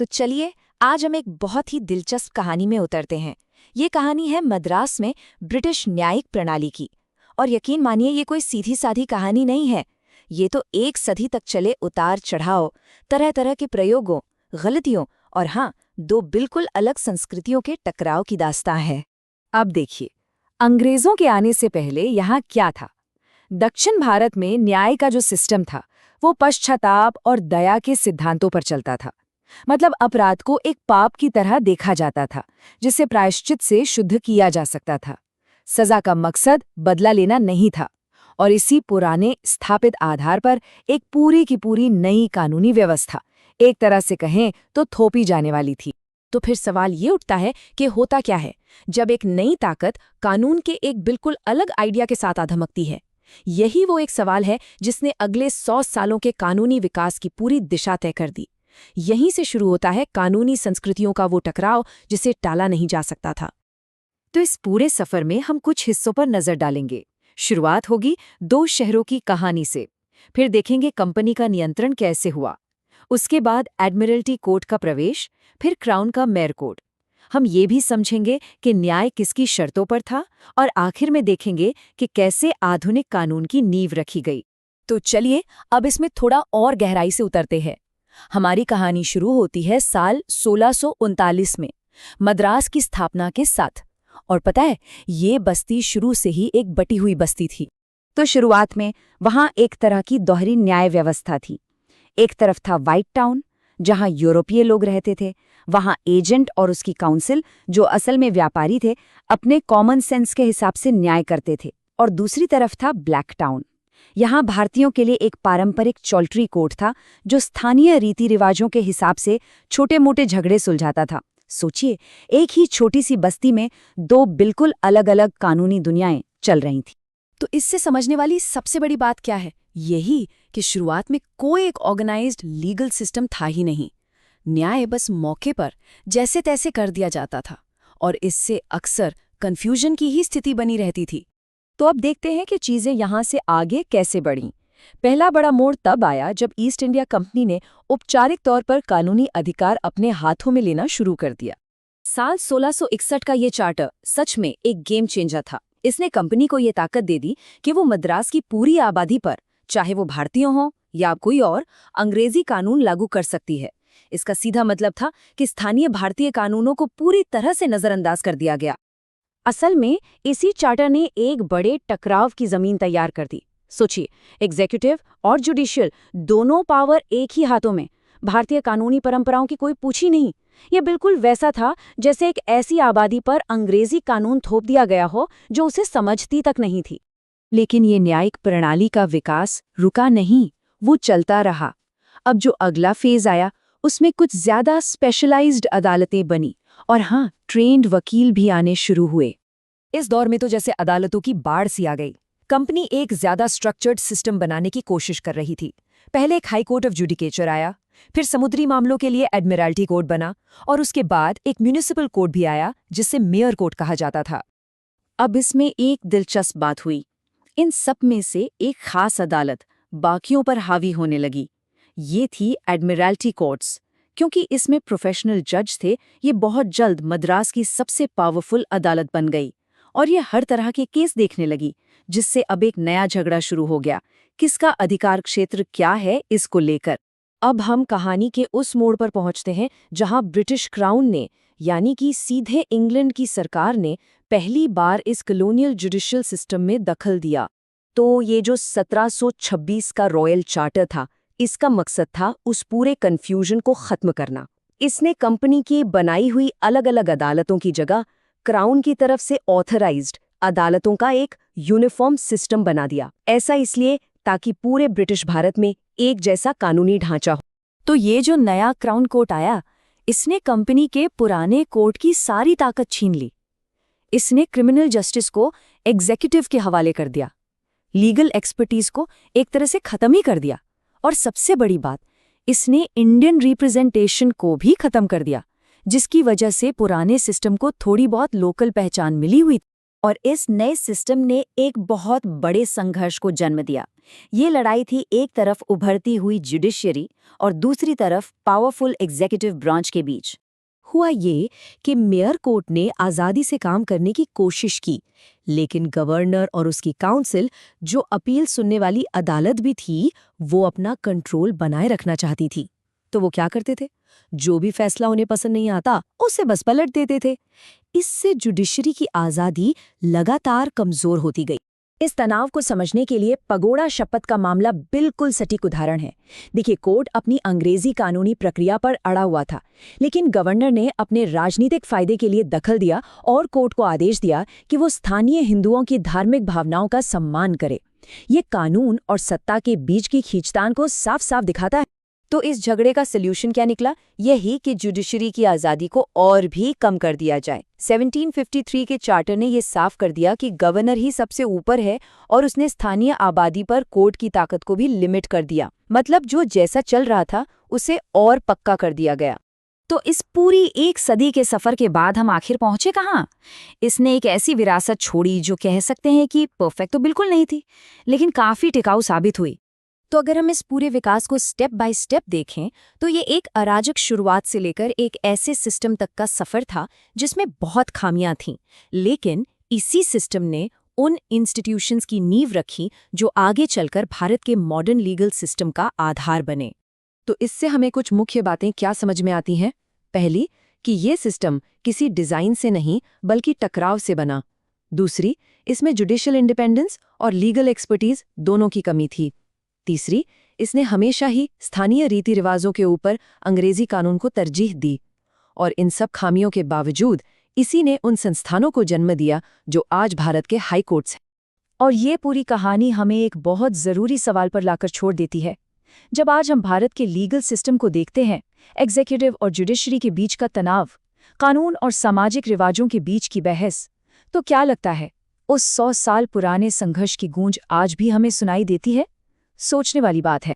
तो चलिए आज हम एक बहुत ही दिलचस्प कहानी में उतरते हैं। ये कहानी है मद्रास में ब्रिटिश न्यायिक प्रणाली की। और यकीन मानिए ये कोई सीधी साधी कहानी नहीं है। ये तो एक सदी तक चले उतार चढ़ाव, तरह तरह के प्रयोगों, गलतियों और हाँ, दो बिल्कुल अलग संस्कृतियों के टकराव की दास्तां है। अब देखिए, अंग्रेजों के आने से पहले यहाँ क्या था। दक्षिण भारत में न्याय का जो सिस्टम था वो पश्चाताप और दया के सिद्धांतों पर चलता था। मतलब अपराध को एक पाप की तरह देखा जाता था जिसे प्रायश्चित से शुद्ध किया जा सकता था। सजा का मकसद बदला लेना नहीं था और इसी पुराने स्थापित आधार पर एक पूरी की पूरी नई कानूनी व्यवस्था, एक तरह से कहें तो थोपी जाने वाली थी। तो फिर सवाल ये उठता है कि होता क्या है जब एक नई ताकत कानून के एक बिल्कुल अलग आइडिया के साथ आधमकती है। यही वो एक सवाल है जिसने अगले 100 सालों के कानूनी विकास की पूरी दिशा तय कर दी। यहीं से शुरू होता है कानूनी संस्कृतियों का वो टकराव जिसे टाला नहीं जा सकता था। तो इस पूरे सफर में हम कुछ हिस्सों पर नजर डालेंगे। शुरुआत होगी 2 शहरों की कहानी से, फिर देखेंगे कंपनी का नियंत्रण कैसे हुआ, उसके बाद एडमिरल्टी कोर्ट का प्रवेश, फिर क्राउन का मेयर कोड। हम ये भी समझेंगे कि न्याय किसकी शर्तों पर था और आखिर में देखेंगे कि कैसे आधुनिक कानून की नींव रखी गई। तो चलिए अब इसमें थोड़ा और गहराई से उतरते हैं। हमारी कहानी शुरू होती है साल 1639 में, मद्रास की स्थापना के साथ। और पता है, ये बस्ती शुरू से ही एक बटी हुई बस्ती थी। तो शुरुआत में वहां एक तरह की दोहरी न्याय व्यवस्था थी। एक तरफ था व्हाइट टाउन, जहां यूरोपीय लोग रहते थे। वहां एजेंट और उसकी काउंसिल, जो असल में व्यापारी थे, अपने कॉमन सेंस के हिसाब से न्याय करते थे। और दूसरी तरफ था ब्लैक टाउन। यहाँ भारतीयों के लिए एक पारंपरिक चौल्ट्री कोर्ट था जो स्थानीय रीति रिवाजों के हिसाब से छोटे मोटे झगड़े सुलझाता था। सोचिए, एक ही छोटी सी बस्ती में 2 बिल्कुल अलग अलग कानूनी दुनियाएं चल रही थीं। तो इससे समझने वाली सबसे बड़ी बात क्या है? यही कि शुरुआत में कोई एक ऑर्गेनाइज्ड लीगल सिस्टम था ही नहीं। न्याय बस मौके पर जैसे तैसे कर दिया जाता था और इससे अक्सर कन्फ्यूजन की ही स्थिति बनी रहती थी। तो अब देखते हैं कि चीजें यहाँ से आगे कैसे बढ़ीं। पहला बड़ा मोड़ तब आया जब ईस्ट इंडिया कंपनी ने औपचारिक तौर पर कानूनी अधिकार अपने हाथों में लेना शुरू कर दिया। साल 1661 का ये चार्टर सच में एक गेम चेंजर था। इसने कंपनी को ये ताकत दे दी कि वो मद्रास की पूरी आबादी पर, चाहे वो भारतीय हो या कोई और, अंग्रेजी कानून लागू कर सकती है। इसका सीधा मतलब था कि स्थानीय भारतीय कानूनों को पूरी तरह से नजरअंदाज कर दिया गया। असल में इसी चार्टर ने एक बड़े टकराव की जमीन तैयार कर दी। सोचिए, एग्जीक्यूटिव और जुडिशियल दोनों पावर एक ही हाथों में। भारतीय कानूनी परंपराओं की कोई पूछ ही नहीं। ये बिल्कुल वैसा था जैसे एक ऐसी आबादी पर अंग्रेजी कानून थोप दिया गया हो जो उसे समझती तक नहीं थी। लेकिन ये न्यायिक प्रणाली का विकास रुका नहीं, वो चलता रहा। अब जो अगला फेज आया उसमें कुछ ज्यादा स्पेशलाइज्ड अदालतें बनी और हाँ, ट्रेन्ड वकील भी आने शुरू हुए। इस दौर में तो जैसे अदालतों की बाढ़ सी आ गई। कंपनी एक ज्यादा स्ट्रक्चर्ड सिस्टम बनाने की कोशिश कर रही थी। पहले एक हाई कोर्ट ऑफ जुडिकेचर आया, फिर समुद्री मामलों के लिए एडमिरल्टी कोर्ट बना और उसके बाद एक म्यूनिसिपल कोर्ट भी आया जिसे मेयर कोर्ट कहा जाता था। अब इसमें एक दिलचस्प बात हुई। इन सब में से एक खास अदालत बाकियों पर हावी होने लगी। ये थी एडमिरल्टी कोर्ट्स। क्योंकि इसमें प्रोफेशनल जज थे, ये बहुत जल्द मद्रास की सबसे पावरफुल अदालत बन गई और ये हर तरह के केस देखने लगी, जिससे अब एक नया झगड़ा शुरू हो गया। किसका अधिकार क्षेत्र क्या है, इसको लेकर। अब हम कहानी के उस मोड़ पर पहुंचते हैं जहां ब्रिटिश क्राउन ने, यानी कि सीधे इंग्लैंड की सरकार ने, पहली बार इस कॉलोनियल जुडिशियल सिस्टम में दखल दिया। तो ये जो 1726 का रॉयल चार्टर था, इसका मकसद था उस पूरे कन्फ्यूजन को खत्म करना। इसने कंपनी की बनाई हुई अलग अलग अदालतों की जगह क्राउन की तरफ से ऑथराइज्ड अदालतों का एक यूनिफॉर्म सिस्टम बना दिया। ऐसा इसलिए ताकि पूरे ब्रिटिश भारत में एक जैसा कानूनी ढांचा हो। तो ये जो नया क्राउन कोर्ट आया, इसने कंपनी के पुराने कोर्ट की सारी ताकत छीन ली। इसने क्रिमिनल जस्टिस को एग्जीक्यूटिव के हवाले कर दिया, लीगल एक्सपर्टीज को एक तरह से खत्म ही कर दिया और सबसे बड़ी बात, इसने इंडियन रिप्रेजेंटेशन को भी खत्म कर दिया, जिसकी वजह से पुराने सिस्टम को थोड़ी बहुत लोकल पहचान मिली हुई। और इस नए सिस्टम ने एक बहुत बड़े संघर्ष को जन्म दिया। ये लड़ाई थी एक तरफ उभरती हुई जुडिशरी और दूसरी तरफ पावरफुल एग्जीक्यूटिव ब्रांच के बीच। हुआ ये कि मेयर कोर्ट ने आज़ादी से काम करने की कोशिश की, लेकिन गवर्नर और उसकी काउंसिल, जो अपील सुनने वाली अदालत भी थी, वो अपना कंट्रोल बनाए रखना चाहती थी। तो वो क्या करते थे? जो भी फैसला उन्हें पसंद नहीं आता, उसे बस पलट देते थे। इससे जुडिशरी की आज़ादी लगातार कमज़ोर होती गई। इस तनाव को समझने के लिए पगोड़ा शपथ का मामला बिल्कुल सटीक उदाहरण है। देखिए, कोर्ट अपनी अंग्रेजी कानूनी प्रक्रिया पर अड़ा हुआ था, लेकिन गवर्नर ने अपने राजनीतिक फायदे के लिए दखल दिया और कोर्ट को आदेश दिया कि वो स्थानीय हिंदुओं की धार्मिक भावनाओं का सम्मान करे। ये कानून और सत्ता के बीच की खींचतान को साफ साफ दिखाता है। तो इस झगड़े का सल्यूशन क्या निकला? यही कि जुडिशरी की आज़ादी को और भी कम कर दिया जाए। 1753 के चार्टर ने ये साफ कर दिया कि गवर्नर ही सबसे ऊपर है और उसने स्थानीय आबादी पर कोर्ट की ताकत को भी लिमिट कर दिया। मतलब जो जैसा चल रहा था उसे और पक्का कर दिया गया। तो इस पूरी एक सदी के सफर के बाद हम आखिर पहुंचे कहाँ? इसने एक ऐसी विरासत छोड़ी जो कह सकते हैं कि परफेक्ट तो बिल्कुल नहीं थी, लेकिन काफी टिकाऊ साबित हुई। तो अगर हम इस पूरे विकास को स्टेप बाय स्टेप देखें तो ये एक अराजक शुरुआत से लेकर एक ऐसे सिस्टम तक का सफर था जिसमें बहुत खामियां थीं, लेकिन इसी सिस्टम ने उन इंस्टीट्यूशंस की नींव रखी जो आगे चलकर भारत के मॉडर्न लीगल सिस्टम का आधार बने। तो इससे हमें कुछ मुख्य बातें क्या समझ में आती हैं? पहली, कि ये सिस्टम किसी डिज़ाइन से नहीं बल्कि टकराव से बना। दूसरी, इसमें जुडिशियल इंडिपेंडेंस और लीगल एक्सपर्टीज दोनों की कमी थी। तीसरी, इसने हमेशा ही स्थानीय रीति रिवाजों के ऊपर अंग्रेजी कानून को तरजीह दी। और इन सब खामियों के बावजूद इसी ने उन संस्थानों को जन्म दिया जो आज भारत के हाई कोर्ट्स हैं। और ये पूरी कहानी हमें एक बहुत ज़रूरी सवाल पर लाकर छोड़ देती है। जब आज हम भारत के लीगल सिस्टम को देखते हैं, एग्जीक्यूटिव और जुडिशरी के बीच का तनाव, कानून और सामाजिक रिवाजों के बीच की बहस, तो क्या लगता है उस 100 साल पुराने संघर्ष की गूंज आज भी हमें सुनाई देती है? सोचने वाली बात है।